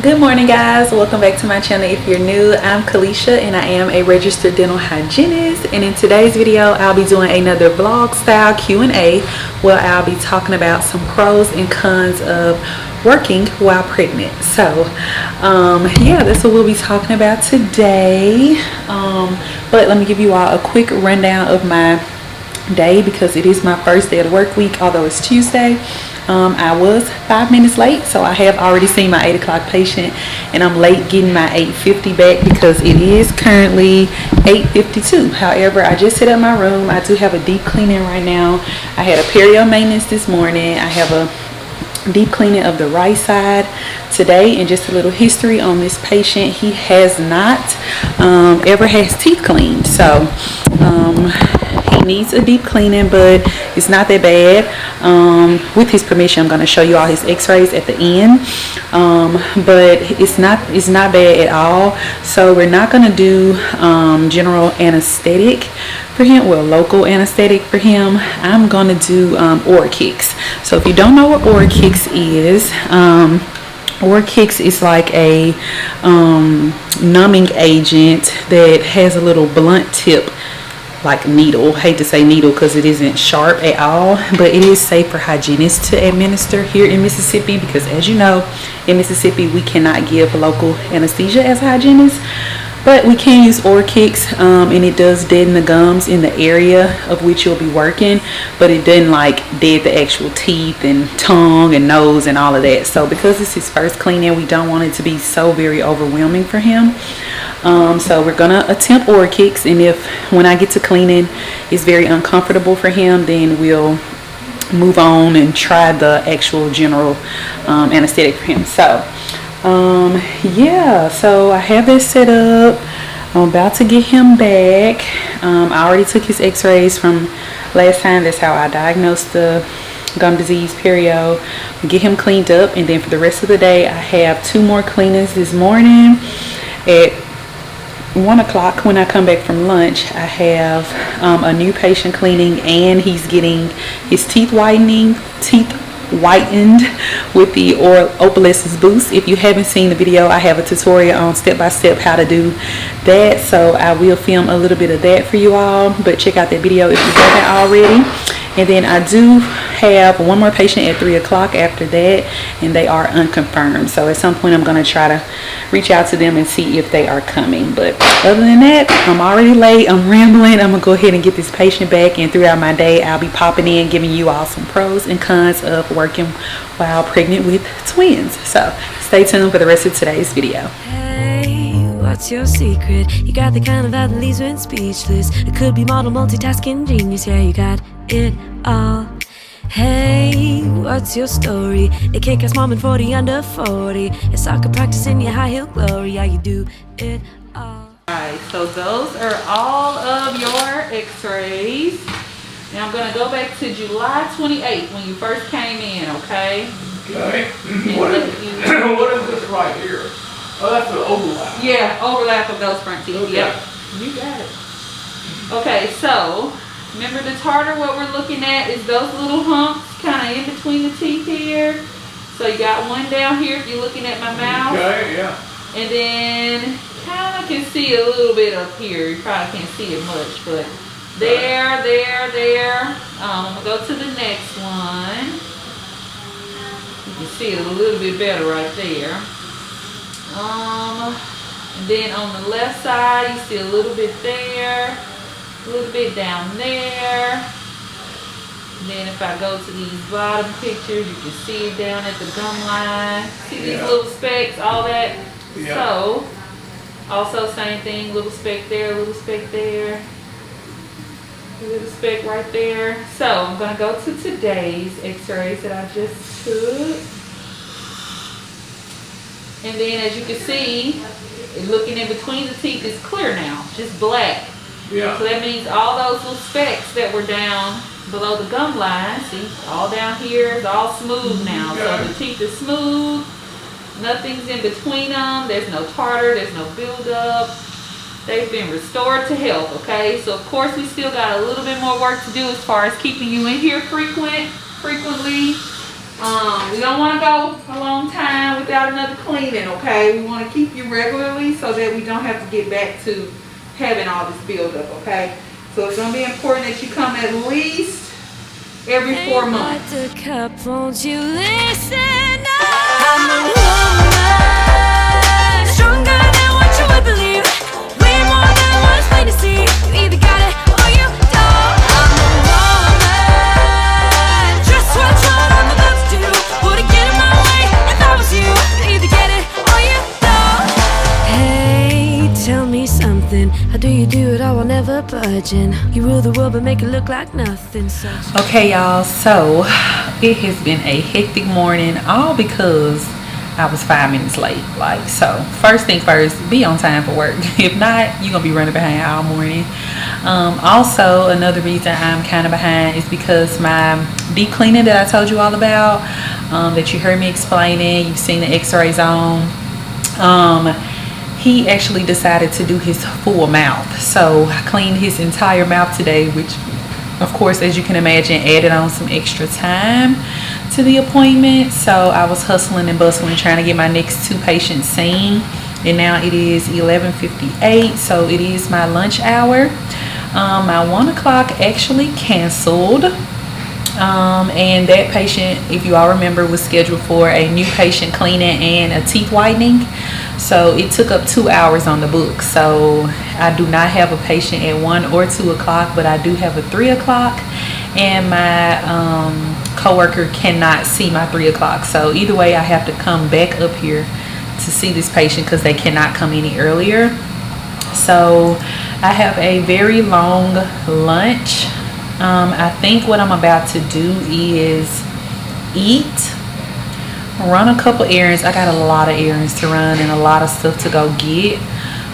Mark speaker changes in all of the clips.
Speaker 1: Good morning, guys. Welcome back to my channel. If you're new, I'm Kalesha and I am a registered dental hygienist, and in today's video I'll be doing another vlog style Q&A where I'll be talking about some pros and cons of working while pregnant. So yeah, that's what we'll be talking about today. But let me give you all a quick rundown of my day because it is my first day of the work week, although it's Tuesday. I was 5 minutes late, so I have already seen my 8 o'clock patient, and I'm late getting my 8:50 back because it is currently 8:52. However, I just set up my room. I do have a deep cleaning right now. I had a perio maintenance this morning. I have a deep cleaning of the right side today, and just a little history on this patient. He has not ever has teeth cleaned, so he needs a deep cleaning, but it's not that bad. With his permission, I'm going to show you all his X-rays at the end, but it's not bad at all. So we're not going to do general anesthetic for him, well, local anesthetic for him. I'm going to do Orkix. So if you don't know what Orkix is, Orkix is like a numbing agent that has a little blunt tip, like needle. Hate to say needle because it isn't sharp at all, but it is safe for hygienists to administer here in Mississippi because, as you know, in Mississippi we cannot give local anesthesia as hygienists, but we can use Orkix, and it does deaden the gums in the area of which you'll be working, but it doesn't like dead the actual teeth and tongue and nose and all of that. So because it's his first cleaning, we don't want it to be so very overwhelming for him. So we're gonna attempt Orkix, and if when I get to cleaning it's very uncomfortable for him, then we'll move on and try the actual general anesthetic for him. So yeah, so I have this set up. I'm about to get him back. I already took his X-rays from last time. That's how I diagnosed the gum disease, perio. Get him cleaned up, and then for the rest of the day I have 2 more cleanings this morning. At 1 o'clock when I come back from lunch, I have a new patient cleaning, and he's getting his teeth whitened with the opalescence boost. If you haven't seen the video, I have a tutorial on step-by-step how to do that, so I will film a little bit of that for you all, but check out that video if you haven't already. And then I do have 1 more patient at 3 o'clock after that, and they are unconfirmed, so at some point I'm going to try to reach out to them and see if they are coming. But other than that, I'm already late, I'm rambling. I'm going to go ahead and get this patient back, and throughout my day I'll be popping in giving you all some pros and cons of working while pregnant with twins. So stay tuned for the rest of today's video.
Speaker 2: What's your secret? You got the kind of vibe that leaves me speechless. It could be model multitasking genius. Yeah, you got it all. Hey, what's your story? A kick-ass mom and 40 under 40. It's soccer practice in your high heel glory. Yeah, you do it all.
Speaker 1: Alright, so those are all of your X-rays. Now I'm going to go back to July 28th when you first came in, okay?
Speaker 3: Okay. What is this right here? Oh, that's the overlap.
Speaker 1: Yeah, overlap of those front teeth.
Speaker 3: Okay.
Speaker 1: Yep. You got it. Okay, so remember the tartar, what we're looking at is those little humps kind of in between the teeth here. So you got one down here if you're looking at my mouth.
Speaker 3: Okay, yeah.
Speaker 1: And then kind of can see a little bit up here. You probably can't see it much, but there. I'm going to go to the next one. You can see it a little bit better right there. And then on the left side, you see a little bit there, a little bit down there. And then if I go to these bottom pictures, you can see it down at the gum line. See these little specks, all that. Yeah. So, also same thing, little speck there, little speck there, a little speck right there. So I'm gonna go to today's X-rays that I just took. And then as you can see, looking in between the teeth is clear now, just black.
Speaker 3: Yeah.
Speaker 1: So that means all those little specks that were down below the gum line, see, all down here is all smooth now. So the teeth are smooth, nothing's in between them, there's no tartar, there's no buildup. They've been restored to health, okay? So of course we still got a little bit more work to do as far as keeping you in here frequently. We don't want to go a long time without another cleaning, okay? We want to keep you regularly so that we don't have to get back to having all this buildup, okay? So it's going to be important that you come at least every 4 months.
Speaker 2: The cup, won't you listen up? I'm a woman, stronger than what you would believe. Way more than what's plain to see. You either got it or you don't. I'm a woman, just what I'm about to do. Wouldn't get in my way if I was you. You either get it or you don't. Hey, tell me something. How do you do it all while never budging? You rule the world but make it look like nothing.
Speaker 1: Okay, y'all, so it has been a hectic morning, all because I was 5 minutes late. Like, so first thing first, be on time for work. If not, you're gonna be running behind all morning. Also, another reason I'm kind of behind is because my deep cleaning that I told you all about, that you heard me explaining, you've seen the X-rays on, he actually decided to do his full mouth. So I cleaned his entire mouth today, which of course, as you can imagine, added on some extra time to the appointment. So I was hustling and bustling trying to get my next 2 patients seen, and now it is 11:58, so it is my lunch hour. My 1 o'clock actually canceled, and that patient, if you all remember, was scheduled for a new patient cleaning and a teeth whitening. So it took up 2 hours on the book. So I do not have a patient at 1 or 2 o'clock, but I do have a 3 o'clock, and my coworker cannot see my 3 o'clock. So either way, I have to come back up here to see this patient because they cannot come any earlier. So I have a very long lunch. I think what I'm about to do is eat, run a couple errands. I got a lot of errands to run and a lot of stuff to go get.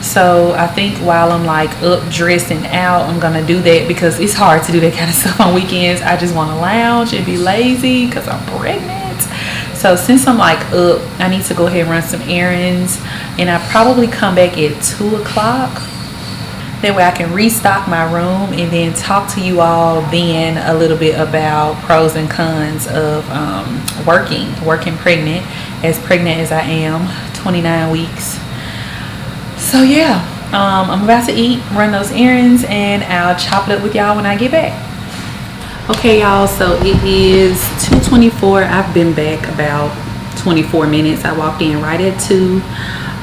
Speaker 1: So I think while I'm like up dressing out, I'm gonna do that because it's hard to do that kind of stuff on weekends. I just want to lounge and be lazy because I'm pregnant. So since I'm like up, I need to go ahead and run some errands, and I probably come back at 2 o'clock. That way I can restock my room and then talk to you all then a little bit about pros and cons of working pregnant as I am, 29 weeks. So yeah, I'm about to eat, run those errands, and I'll chop it up with y'all when I get back. Okay, y'all, so it is 2:24. I've been back about 24 minutes. I walked in right at 2.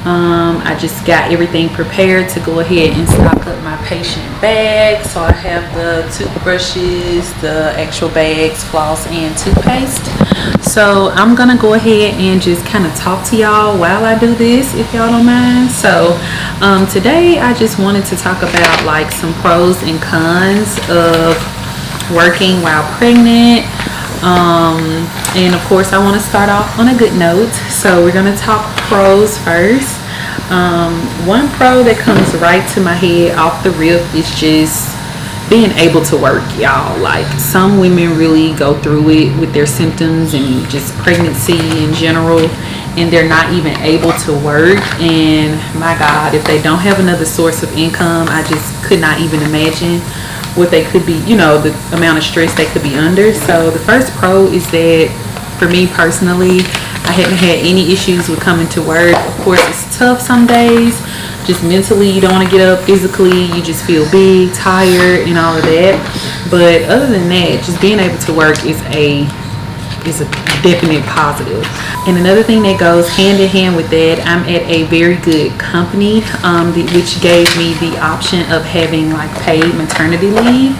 Speaker 1: I just got everything prepared to go ahead and stock up my patient bag. So I have the toothbrushes, the actual bags, floss, and toothpaste. So I'm gonna go ahead and just kind of talk to y'all while I do this, if y'all don't mind. So today I just wanted to talk about like some pros and cons of working while pregnant. And of course I want to start off on a good note, so we're going to talk pros first. One pro that comes right to my head off the rip is just being able to work, y'all. Like, some women really go through it with their symptoms and just pregnancy in general, and they're not even able to work. And my God, if they don't have another source of income, I just could not even imagine what they could be, you know, the amount of stress they could be under. So the first pro is that for me personally, I haven't had any issues with coming to work. Of course, it's tough some days, just mentally you don't want to get up, physically you just feel big, tired, and all of that. But other than that, just being able to work is a definite positive. And another thing that goes hand in hand with that, I'm at a very good company, which gave me the option of having like paid maternity leave.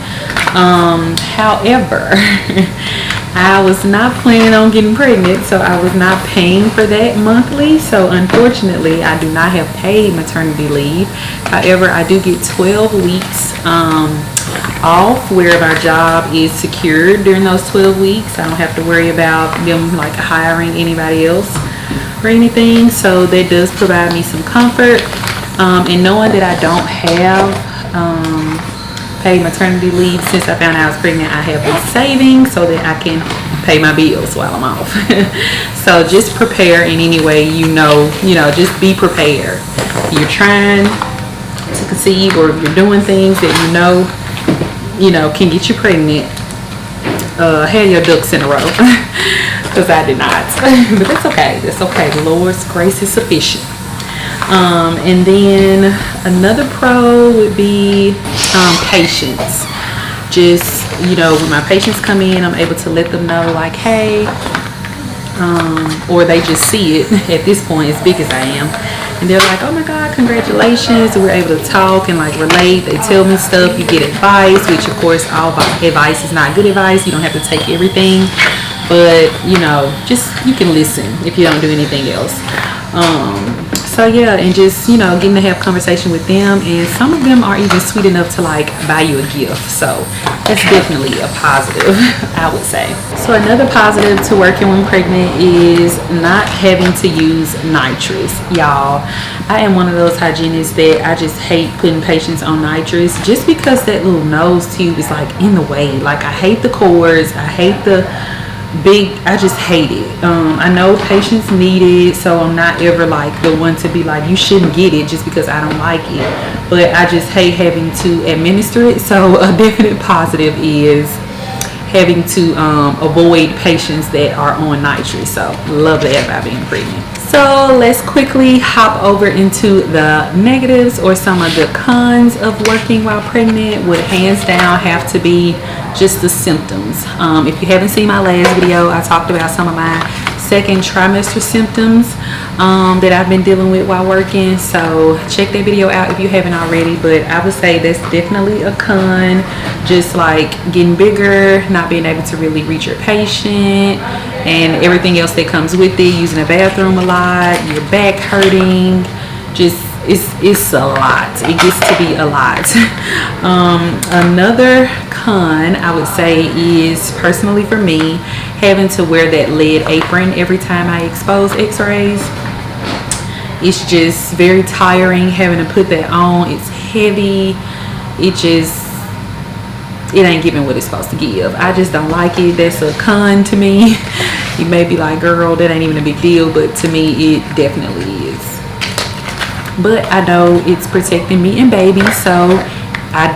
Speaker 1: However, I was not planning on getting pregnant, so I was not paying for that monthly. So unfortunately, I do not have paid maternity leave. However, I do get 12 weeks off where our job is secured during those 12 weeks. I don't have to worry about them like hiring anybody else or anything. So that does provide me some comfort. And knowing that I don't have paid maternity leave since I found out I was pregnant, I have been saving so that I can pay my bills while I'm off. So just prepare in any way you know, just be prepared. You're trying to conceive, or if you're doing things that you know can get you pregnant, have your ducks in a row. Because I did not. But that's okay. That's okay. The Lord's grace is sufficient. And then another pro would be patience. Just, you know, when my patients come in, I'm able to let them know, like, hey, or they just see it at this point, as big as I am, and they're like, oh my god, congratulations. We're able to talk and like relate. They tell me stuff. You get advice, which of course all advice is not good advice. You don't have to take everything, but you know, just you can listen if you don't do anything else. So yeah, and just, you know, getting to have conversation with them, and some of them are even sweet enough to like buy you a gift. So that's definitely a positive, I would say. So another positive to working when pregnant is not having to use nitrous. Y'all, I am one of those hygienists that I just hate putting patients on nitrous, just because that little nose tube is like in the way. Like, I hate the cords, I hate the I just hate it. I know patients need it, so I'm not ever like the one to be like, you shouldn't get it just because I don't like it, but I just hate having to administer it. So a definite positive is having to avoid patients that are on nitrous. So love that about being pregnant. So let's quickly hop over into the negatives, or some of the cons of working while pregnant. Would hands down have to be just the symptoms. If you haven't seen my last video, I talked about some of my second trimester symptoms that I've been dealing with while working, so check that video out if you haven't already. But I would say that's definitely a con, just like getting bigger, not being able to really reach your patient, and everything else that comes with it, using the bathroom a lot, your back hurting, just it's a lot. It gets to be a lot. Another con I would say is, personally for me, having to wear that lead apron every time I expose X-rays. It's just very tiring having to put that on. It's heavy. It ain't giving what it's supposed to give. I just don't like it. That's a con to me. You may be like, girl, that ain't even a big deal, but to me it definitely is. But I know it's protecting me and baby, so I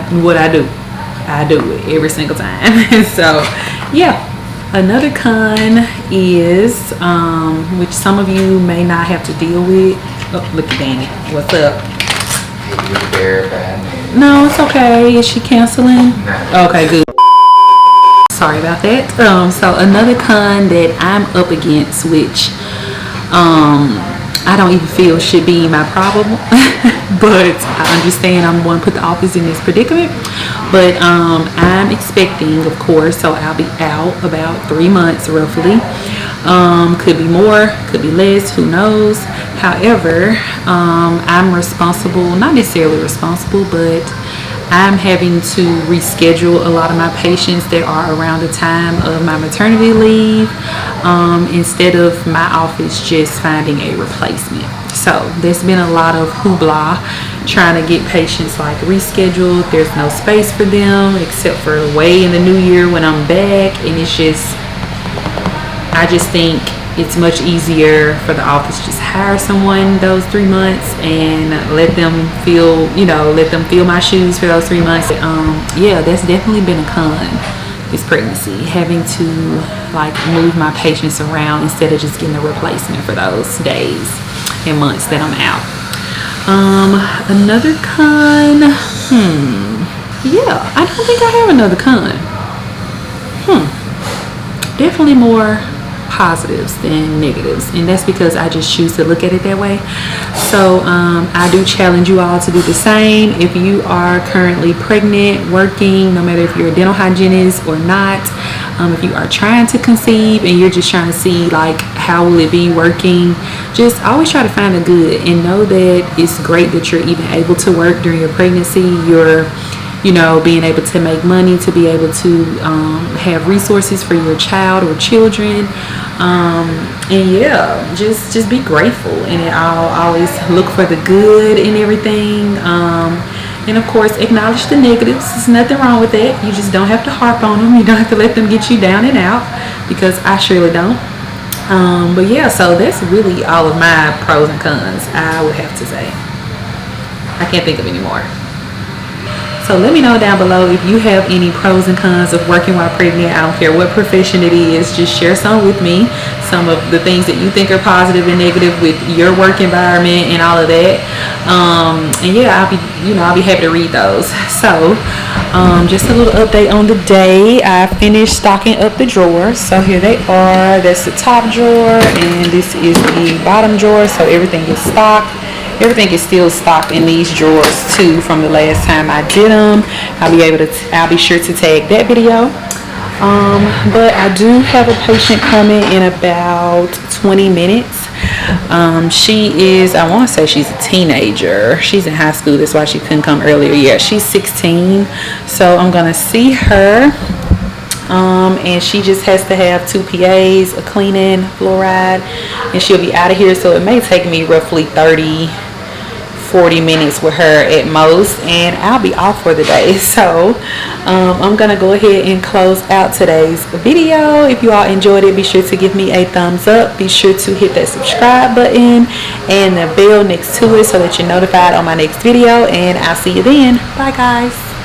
Speaker 1: do it every single time. So yeah. Another con is, which some of you may not have to deal with. Oh, look at Danny. What's up? No, it's okay. Is she canceling? No. Okay, good. Sorry about that. So another con that I'm up against, which I don't even feel should be my problem, but I understand I'm the one who put the office in this predicament. But I'm expecting, of course, so I'll be out about 3 months roughly. Could be more, could be less, who knows. However, I'm responsible, not necessarily responsible, but I'm having to reschedule a lot of my patients that are around the time of my maternity leave, instead of my office just finding a replacement. So there's been a lot of hoopla trying to get patients like rescheduled. There's no space for them except for way in the new year when I'm back, and it's just, I just think it's much easier for the office to just hire someone those 3 months and let them feel, let them feel my shoes for those 3 months. Yeah, that's definitely been a con, this pregnancy, having to like move my patients around instead of just getting a replacement for those days and months that I'm out. Another con, yeah, I don't think I have another con. Definitely more positives than negatives, and that's because I just choose to look at it that way. So I do challenge you all to do the same. If you are currently pregnant, working, no matter if you're a dental hygienist or not, if you are trying to conceive and you're just trying to see like how will it be working, just always try to find the good, and know that it's great that you're even able to work during your pregnancy. You're being able to make money, to be able to have resources for your child or children, and yeah, just be grateful, and I'll always look for the good in everything, and of course acknowledge the negatives. There's nothing wrong with that. You just don't have to harp on them. You don't have to let them get you down and out, because I surely don't. But yeah, so that's really all of my pros and cons, I would have to say. I can't think of any more. So let me know down below if you have any pros and cons of working while pregnant. I don't care what profession it is, just share some with me, some of the things that you think are positive and negative with your work environment and all of that. And yeah, I'll be happy to read those. So just a little update on the day. I finished stocking up the drawers, so here they are. That's the top drawer and this is the bottom drawer, so everything is stocked. Everything is still stocked in these drawers too from the last time I did them. I'll be sure to tag that video. But I do have a patient coming in about 20 minutes. She is, I want to say she's a teenager. She's in high school, that's why she couldn't come earlier. Yeah, she's 16. So I'm gonna see her. And she just has to have 2 PAs, a cleaning, fluoride, and she'll be out of here. So it may take me roughly 40 minutes with her at most, and I'll be off for the day. So I'm gonna go ahead and close out today's video. If you all enjoyed it, be sure to give me a thumbs up. Be sure to hit that subscribe button and the bell next to it so that you're notified on my next video, and I'll see you then. Bye guys.